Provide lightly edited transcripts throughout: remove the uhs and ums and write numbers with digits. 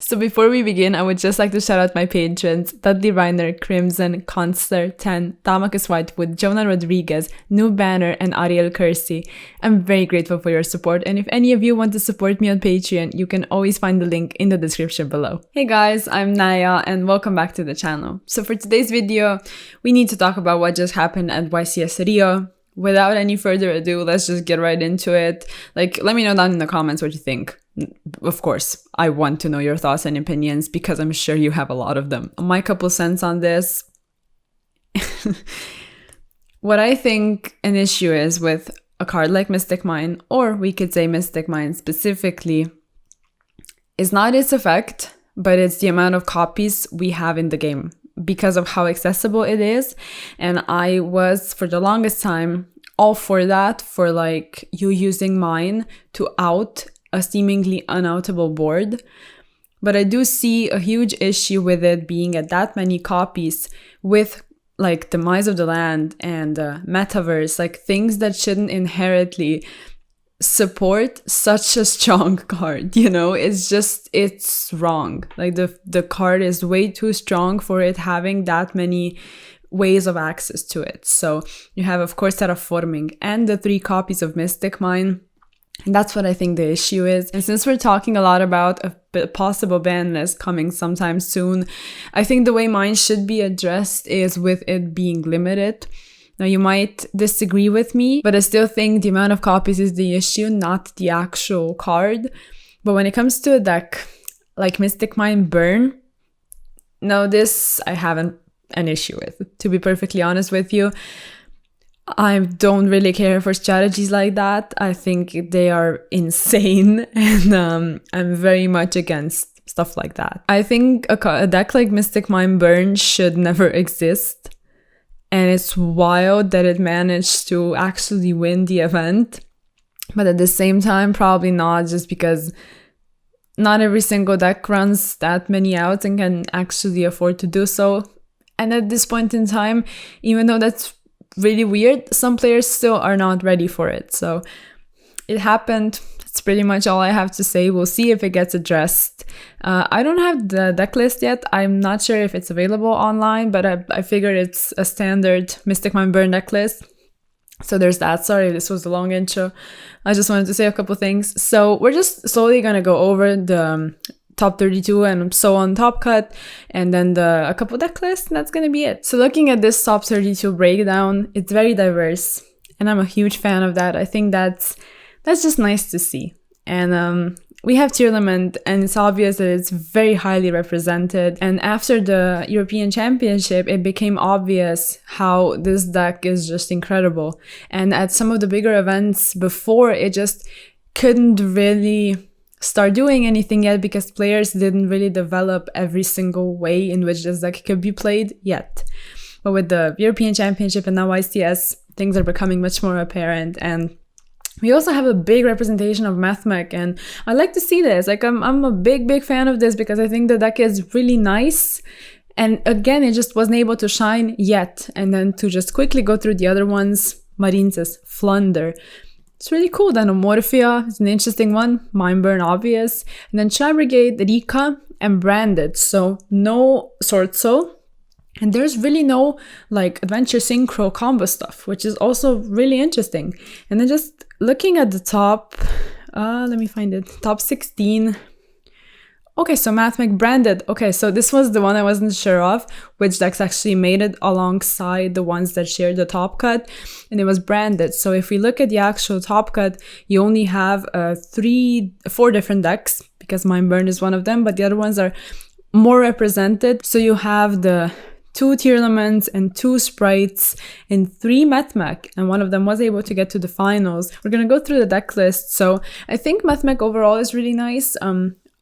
So before we begin, I would just like to shout out my patrons: Dudley Reiner, Crimson, Constler, 10, Damakis Whitewood, Jonah Rodriguez, New Banner, and Ariel Kersey. I'm very grateful for your support, and if any of you want to support me on Patreon, you can always find the link in the description below. Hey guys, I'm Naya, and welcome back to the channel. So for today's video, we need to talk about what just happened at YCS Rio. Without any further ado, let's just get right into it. Let me know down in the comments what you think. Of course, I want to know your thoughts and opinions because I'm sure you have a lot of them. My couple cents on this. What I think an issue is with a card like Mystic Mine, or we could say Mystic Mine specifically, is not its effect, but it's the amount of copies we have in the game because of how accessible it is. And I was, for the longest time, all for that, for you using mine to out a seemingly unoutable board. But I do see a huge issue with it being at that many copies with Demise of the Land and Metaverse, things that shouldn't inherently support such a strong card, it's wrong. The card is way too strong for it having that many ways of access to it. So you have, of course, Terraforming and the 3 copies of Mystic Mine. And that's what I think the issue is. And since we're talking a lot about a possible ban list coming sometime soon, I think the way mine should be addressed is with it being limited. Now, you might disagree with me, but I still think the amount of copies is the issue, not the actual card. But when it comes to a deck like Mystic Mine Burn, no, this I haven't an issue with, to be perfectly honest with you. I don't really care for strategies like that. I think they are insane, and I'm very much against stuff like that. I think a deck like Mystic Mine Burn should never exist. And it's wild that it managed to actually win the event. But at the same time, probably not, just because not every single deck runs that many outs and can actually afford to do so. And at this point in time, even though that's really weird, some players still are not ready for it. So it happened. That's pretty much all I have to say. We'll see if it gets addressed. I don't have the deck list yet. I'm not sure if it's available online, but I figured it's a standard Mystic Mine Burn deck list. So there's that. Sorry, this was a long intro. I just wanted to say a couple things. So we're just slowly going to go over the top 32 and so on top cut, and then a couple deck lists, and that's going to be it. So looking at this top 32 breakdown, it's very diverse, and I'm a huge fan of that. I think that's just nice to see. And we have Tearlament, and it's obvious that it's very highly represented. And after the European Championship, it became obvious how this deck is just incredible. And at some of the bigger events before, it just couldn't really start doing anything yet because players didn't really develop every single way in which this deck could be played yet. But with the European Championship and now YCS, things are becoming much more apparent. And we also have a big representation of Mathmech, and I like to see this. I'm a big fan of this because I think the deck is really nice. And again, it just wasn't able to shine yet. And then to just quickly go through the other ones, Marine says Flunder. It's really cool. Then Amorphia is an interesting one. Mine Burn, obvious. And then Tri Brigade, Rika, and Branded. So no Sword Soul. And there's really no Adventure Synchro combo stuff, which is also really interesting. And then just looking at the top, let me find it. Top 16. Okay, so Mathmech Branded. Okay, so this was the one I wasn't sure of, which decks actually made it alongside the ones that shared the top cut, and it was Branded. So if we look at the actual top cut, you only have 4 different decks, because Mine Burn is one of them, but the other ones are more represented. So you have the 2 Tearlaments and 2 Sprites and 3 Mathmech, and one of them was able to get to the finals. We're gonna go through the deck list. So I think Mathmech overall is really nice.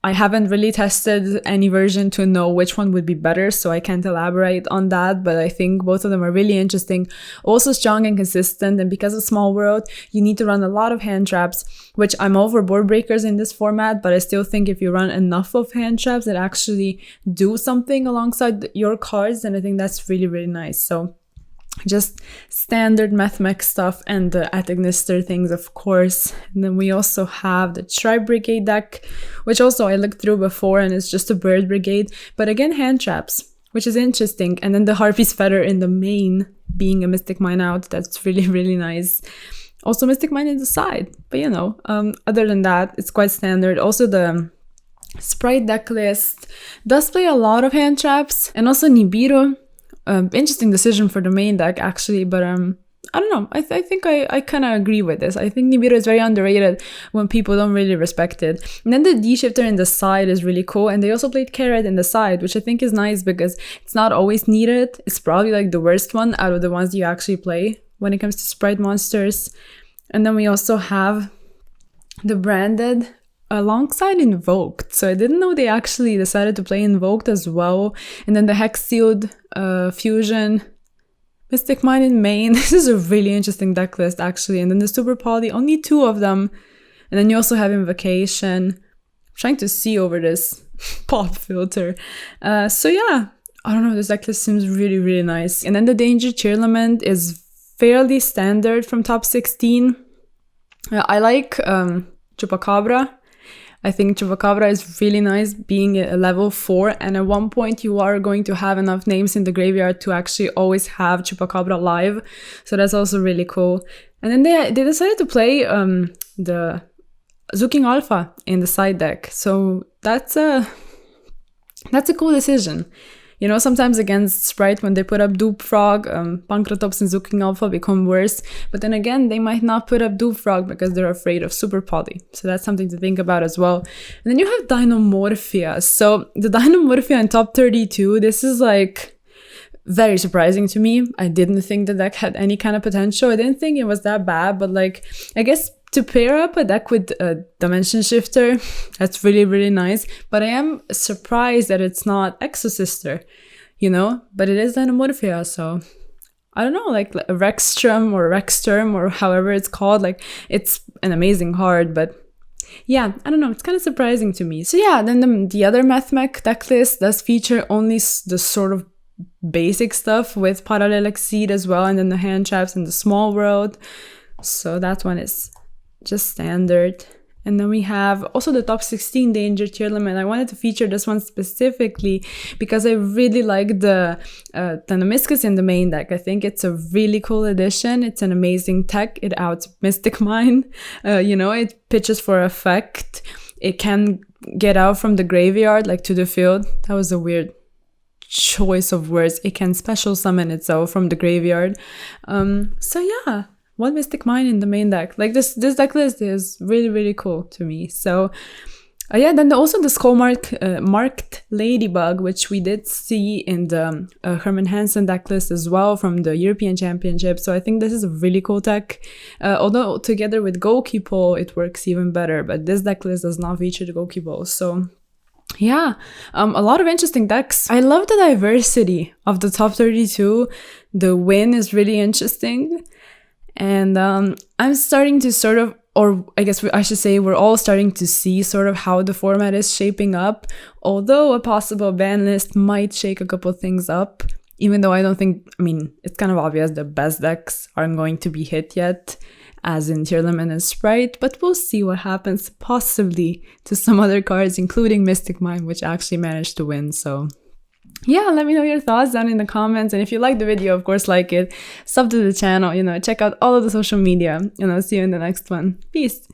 I haven't really tested any version to know which one would be better, so I can't elaborate on that, but I think both of them are really interesting, also strong and consistent. And because of Small World, you need to run a lot of hand traps, which I'm all for board breakers in this format, but I still think if you run enough of hand traps that actually do something alongside your cards, then I think that's really, really nice. So just standard MathMech stuff and the Atagnister things, of course. And then we also have the Tribe Brigade deck, which also I looked through before, and it's just a Bird Brigade, but again hand traps, which is interesting. And then the Harpy's Feather in the main being a Mystic Mine out, that's really, really nice. Also Mystic Mine in the side, but you know, other than that, it's quite standard. Also the Sprite deck list does play a lot of hand traps, and also Nibiru. Interesting decision for the main deck, actually, but I don't know. I think I kind of agree with this. I think Nibiru is very underrated when people don't really respect it. And then the D-Shifter in the side is really cool, and they also played Carrot in the side, which I think is nice because it's not always needed. It's probably like the worst one out of the ones you actually play when it comes to Sprite monsters. And then we also have the Branded alongside Invoked. So I didn't know they actually decided to play Invoked as well. And then the Hex Sealed Fusion, Mystic Mine in main. This is a really interesting deck list, actually. And then the Super Poly, only 2 of them. And then you also have Invocation. I'm trying to see over this pop filter. So yeah, I don't know, this deck list seems really, really nice. And then the Danger Cheerlement is fairly standard from top 16. I like Chupacabra. I think Chupacabra is really nice being a level 4, and at one point you are going to have enough names in the graveyard to actually always have Chupacabra live. So that's also really cool. And then they decided to play the Zuking Alpha in the side deck. So that's a cool decision. You know, sometimes against Sprite, when they put up Dupe Frog, Pancratops and Zuking Alpha become worse. But then again, they might not put up Dupe Frog because they're afraid of Super Poly. So that's something to think about as well. And then you have Dynamorphia. So the Dynamorphia in top 32, this is like very surprising to me. I didn't think the deck had any kind of potential. I didn't think it was that bad, but like, I guess to pair up a deck with a Dimension Shifter, that's really, really nice. But I am surprised that it's not Exosister, you know? But it is Dynamorphia, so I don't know, like a Rexstrum or Rexterm or however it's called. Like, it's an amazing card, but yeah, I don't know, it's kind of surprising to me. So yeah, then the other MathMech deck list does feature only the sort of basic stuff with Parallel Exceed as well, and then the hand traps and the Small World. So that one is just standard. And then we have also the top 16 Danger Cheerlement. I wanted to feature this one specifically because I really like the Tenemiscus in the main deck. I think it's a really cool addition. It's an amazing tech. It outs Mystic Mine. You know, it pitches for effect. It can get out from the graveyard, like to the field. That was a weird choice of words. It can special summon itself from the graveyard. So yeah, one Mystic Mine in the main deck. Like this deck list is really, really cool to me. So yeah, then also the Skull marked Ladybug, which we did see in the Herman Hansen deck list as well from the European Championship. So I think this is a really cool deck. Although together with Gokipole, it works even better. But this deck list does not feature the Gokipole. So yeah, a lot of interesting decks. I love the diversity of the top 32. The win is really interesting. And I'm starting to sort of, or I guess I should say we're all starting to see sort of how the format is shaping up. Although a possible ban list might shake a couple things up. Even though I don't think, I mean, it's kind of obvious the best decks aren't going to be hit yet, as in Tearlament and Sprite, but we'll see what happens possibly to some other cards, including Mystic Mine, which actually managed to win. So yeah, let me know your thoughts down in the comments. And if you liked the video, of course, like it, sub to the channel, you know, check out all of the social media, and I'll see you in the next one. Peace.